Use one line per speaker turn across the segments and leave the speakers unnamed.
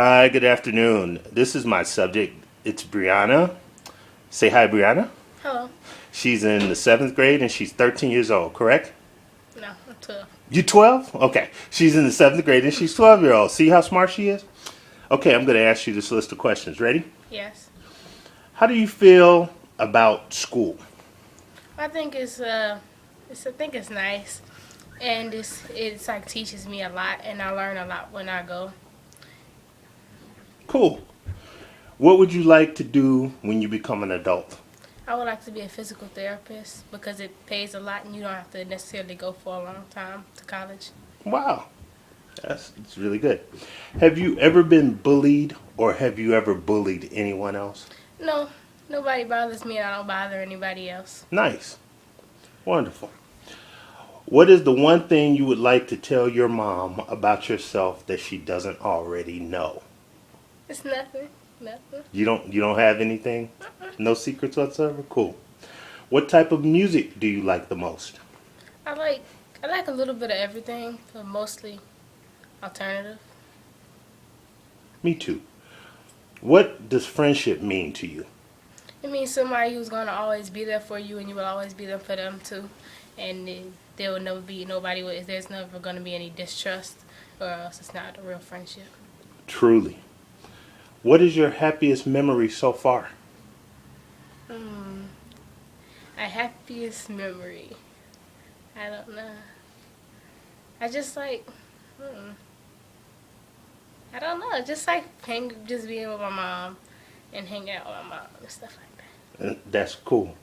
Hi, good afternoon. This is my subject. It's Brianna. Say hi, Brianna.
Hello.
She's in the seventh grade and she's 13 years old, correct?
No, I'm 12.
You 12? Okay. She's in the seventh grade and she's 12-year old. See how smart she is? Okay, I'm going to ask you this list of questions. Ready?
Yes.
How do you feel about school?
I think I think it's nice, and it's like teaches me a lot, and I learn a lot when I go.
Cool. What would you like to do when you become an adult?
I would like to be a physical therapist because it pays a lot, and you don't have to necessarily go for a long time to college.
Wow, it's really good. Have you ever been bullied or have you ever bullied anyone else?
No, nobody bothers me, and I don't bother anybody else.
Nice. Wonderful. What is the one thing you would like to tell your mom about yourself that she doesn't already know?
It's nothing, nothing.
You don't have anything? No secrets whatsoever? Cool. What type of music do you like the most?
I like I like a little bit of everything, but mostly alternative.
Me too. What does friendship mean to you?
It means somebody who's gonna always be there for you, and you will always be there for them too. And there will never be nobody. There's never gonna be any distrust, or else it's not a real friendship.
Truly. What is your happiest memory so far?
Hmm. My happiest memory. I don't know. I just like. Hmm. I don't know. Just like just being with my mom, and hanging out with my mom and stuff like
That's cool.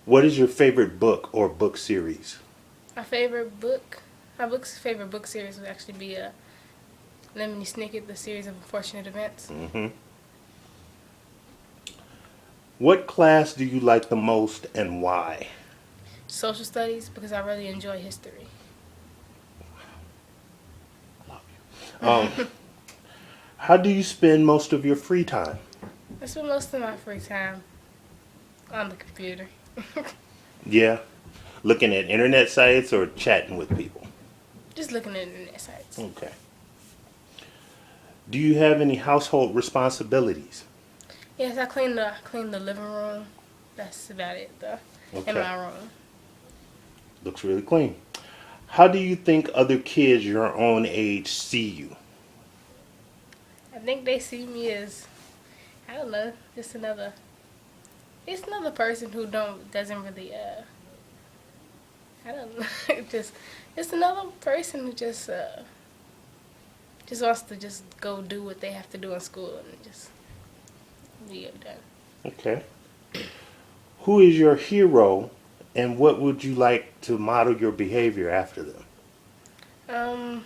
What is your favorite book or book series?
that. My favorite book series would actually be Lemony Snicket, the series of unfortunate events.
Hmm. What class do you like the most and why?
Social studies because I really enjoy history.
Um, how do you spend most of your free time?
I spend most of my free time on the computer.
Yeah, looking at internet sites or chatting with people?
Just looking at internet sites.
Okay. Do you have any household responsibilities?
Yes, I clean the living room. That's about it though. In
Okay,
my room.
looks really clean. How do you think other kids your own age see you?
I think they see me as I don't know, just another person who doesn't really I don't know just another person who just wants to just go do what they have to do in school and just be done.
Okay. Who is your hero and what would you like to model your behavior after them?
Um,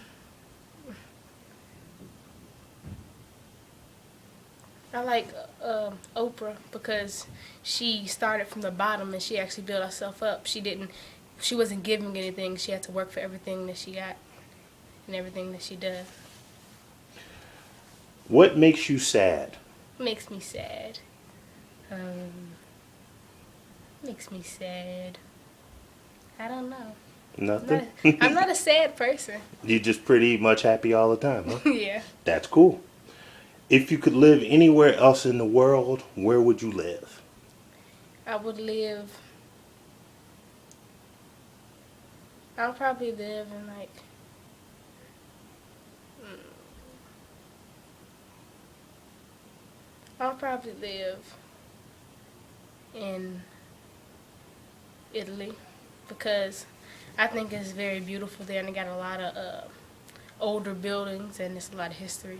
I like Oprah because she started from the bottom and she actually built herself up. She wasn't giving anything. She had to work for everything that she got and everything that she does.
What makes you sad?
Makes me sad. Um, makes me sad. I don't know. I'm not
Nothing?
I'm not a sad person.
You just pretty much happy all the time, huh?
Yeah.
That's cool. If you could live anywhere else in the world, where would you live?
I would live. I'll probably live in like. mm, I'll probably live in Italy because I think it's very beautiful there and they got a lot of older buildings and it's a lot of history.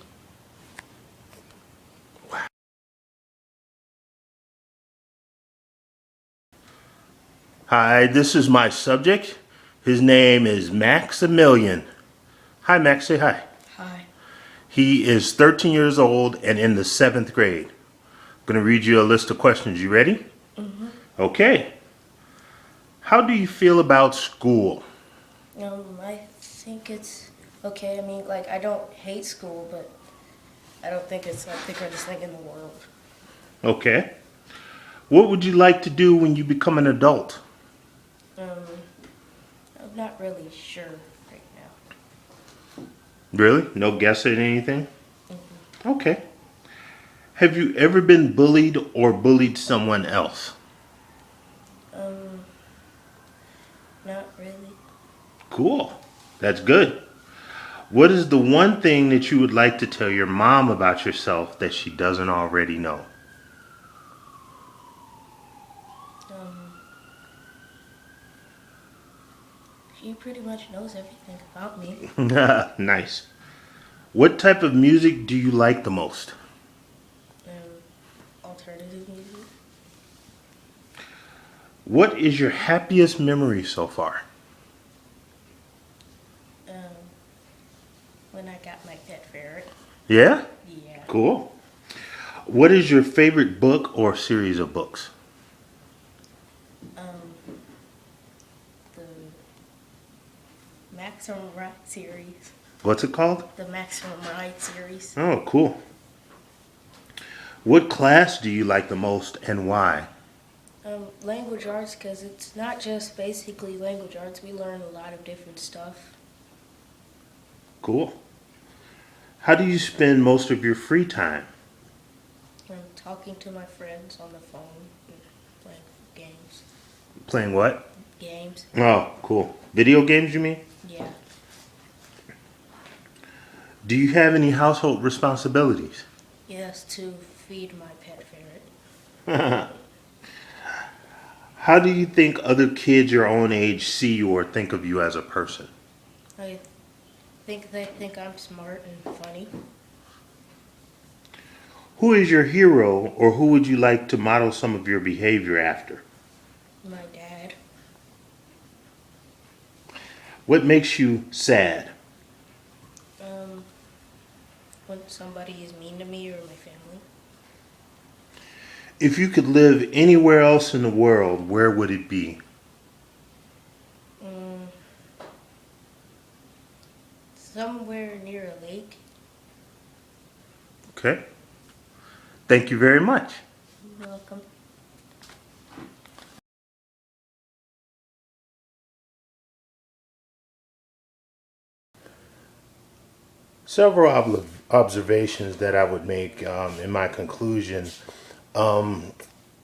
Hi, this is my subject. His name is Maximilian. Hi, Max, say hi.
Hi.
He is 13 years old and in the seventh grade. I'm going to read you a list of questions. You ready?
Mm-hmm.
Okay. How do you feel about school?
I think it's okay. I mean, like, I don't hate school, but I don't think it's like the greatest thing in the world.
Okay. What would you like to do when you become an adult?
Um, I'm not really sure right now.
Really? No guess at anything? Okay. Have you ever been bullied or bullied someone else?
Um, not really.
Cool. That's good. What is the one thing that you would like to tell your mom about yourself that she doesn't already know?
Um, she pretty much knows everything about me.
Nice. What type of music do you like the most?
Um, alternative music.
What is your happiest memory so far?
Um, when I got my pet ferret.
Yeah?
Yeah.
Cool. What is your favorite book or series of books?
Um, the Maximum Ride series.
What's it called?
The Maximum Ride series.
Oh, cool. What class do you like the most and why?
Language arts, because it's not just basically language arts. We learn a lot of different stuff.
Cool. How do you spend most of your free time?
Talking to my friends on the phone, and playing games.
Playing what?
Games.
Oh, cool. Video games, you mean?
Yeah.
Do you have any household responsibilities?
Yes, to feed my pet ferret.
How do you think other kids your own age see you or think of you as a person?
I think they think I'm smart and funny.
Who is your hero or who would you like to model some of your behavior after?
My dad.
What makes you sad?
Um, when somebody is mean to me or my family.
If you could live anywhere else in the world, where would it be?
Mm, somewhere near a lake.
Okay. Thank you very much.
You're welcome.
Several observations that I would make in my conclusion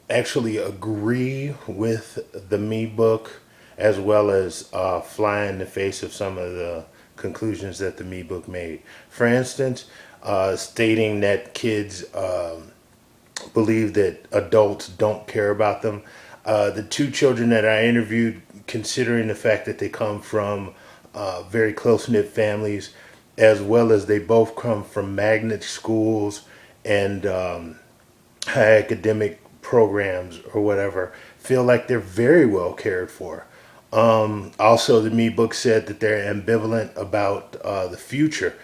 actually agree with the Me book as well as fly in the face of some of the conclusions that the Me book made. For instance, stating that kids believe that adults don't care about them. The two children that I interviewed, considering the fact that they come from very close knit families, as well as they both come from magnet schools and high academic programs or whatever, feel like they're very well cared for. Also, the Me book said that they're ambivalent about the future.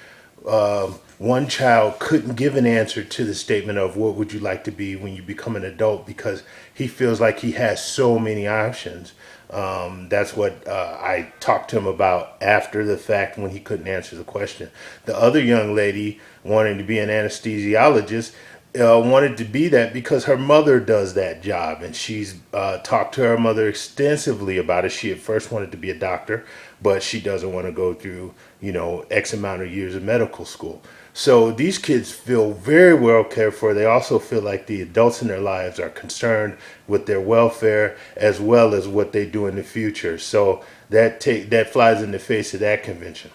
One child couldn't give an answer to the statement of what would you like to be when you become an adult because he feels like he has so many options. That's what I talked to him about after the fact when he couldn't answer the question. The other young lady wanting to be an anesthesiologist wanted to be that because her mother does that job, and she's talked to her mother extensively about it. She at first wanted to be a doctor, but she doesn't want to go through, X amount of years of medical school. So these kids feel very well cared for. They also feel like the adults in their lives are concerned with their welfare as well as what they do in the future. So that flies in the face of that convention.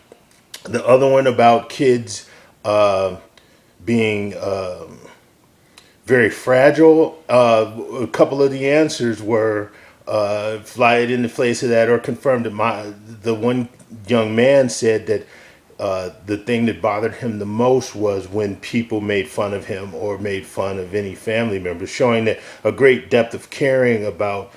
The other one about kids being very fragile. A couple of the answers were fly it in the face of that or confirmed that the one young man said that the thing that bothered him the most was when people made fun of him or made fun of any family member, showing that a great depth of caring about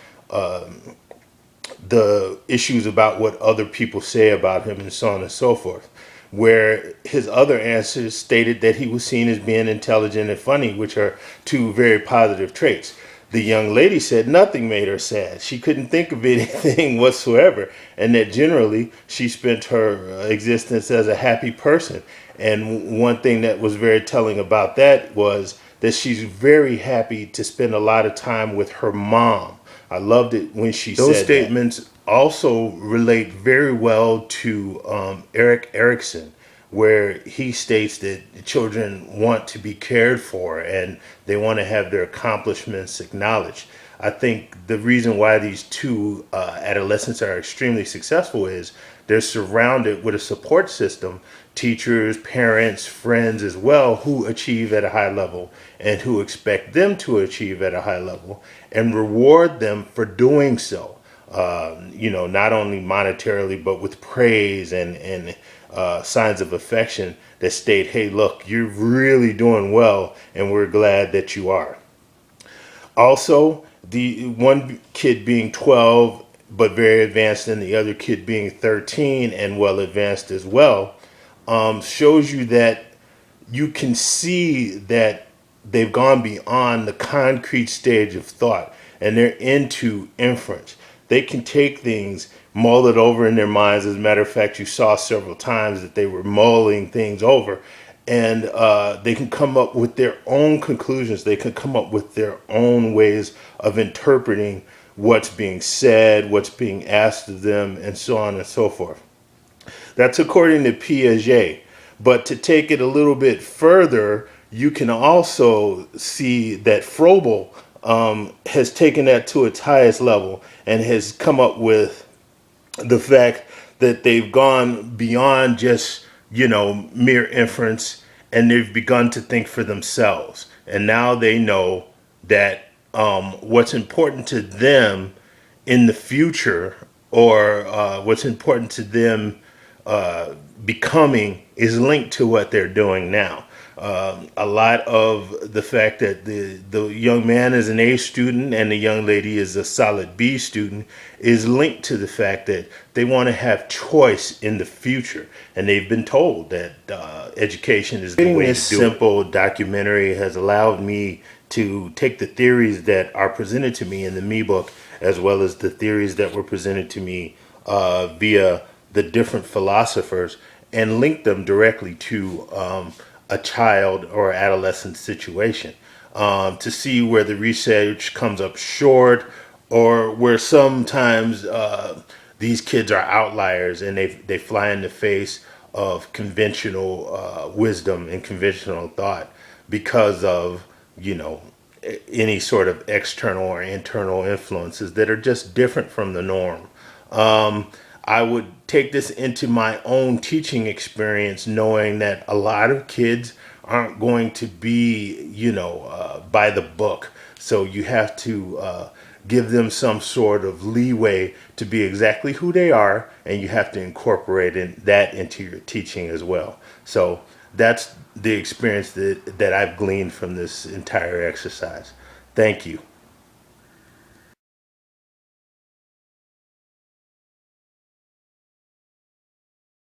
the issues about what other people say about him and so on and so forth. Where his other answers stated that he was seen as being intelligent and funny, which are two very positive traits. The young lady said nothing made her sad. She couldn't think of anything whatsoever, and that generally she spent her existence as a happy person. And one thing that was very telling about that was that she's very happy to spend a lot of time with her mom. I loved it when she Those said statements that. Also relate very well to Eric Erickson, where he states that children want to be cared for and they want to have their accomplishments acknowledged. I think the reason why these two adolescents are extremely successful is they're surrounded with a support system, teachers, parents, friends as well, who achieve at a high level and who expect them to achieve at a high level and reward them for doing so. Not only monetarily, but with praise and signs of affection that state, hey, look, you're really doing well, and we're glad that you are. Also, the one kid being 12 but very advanced, and the other kid being 13 and well advanced as well, shows you that you can see that they've gone beyond the concrete stage of thought and they're into inference. They can take things, mull it over in their minds. As a matter of fact, you saw several times that they were mulling things over, and they can come up with their own conclusions. They can come up with their own ways of interpreting what's being said, what's being asked of them, and so on and so forth. That's according to Piaget. But to take it a little bit further, you can also see that Froebel has taken that to its highest level and has come up with the fact that they've gone beyond just, mere inference, and they've begun to think for themselves. And now they know that what's important to them in the future, or what's important to them becoming, is linked to what they're doing now. A lot of the fact that the young man is an A student and the young lady is a solid B student is linked to the fact that they want to have choice in the future, and they've been told that education is the way to do it. This simple documentary has allowed me to take the theories that are presented to me in the Me book, as well as the theories that were presented to me via the different philosophers, and link them directly to a child or adolescent situation, to see where the research comes up short, or where sometimes these kids are outliers and they fly in the face of conventional wisdom and conventional thought because of, any sort of external or internal influences that are just different from the norm. I would take this into my own teaching experience, knowing that a lot of kids aren't going to be, by the book. So you have to give them some sort of leeway to be exactly who they are, and you have to incorporate that into your teaching as well. So that's the experience that I've gleaned from this entire exercise. Thank you.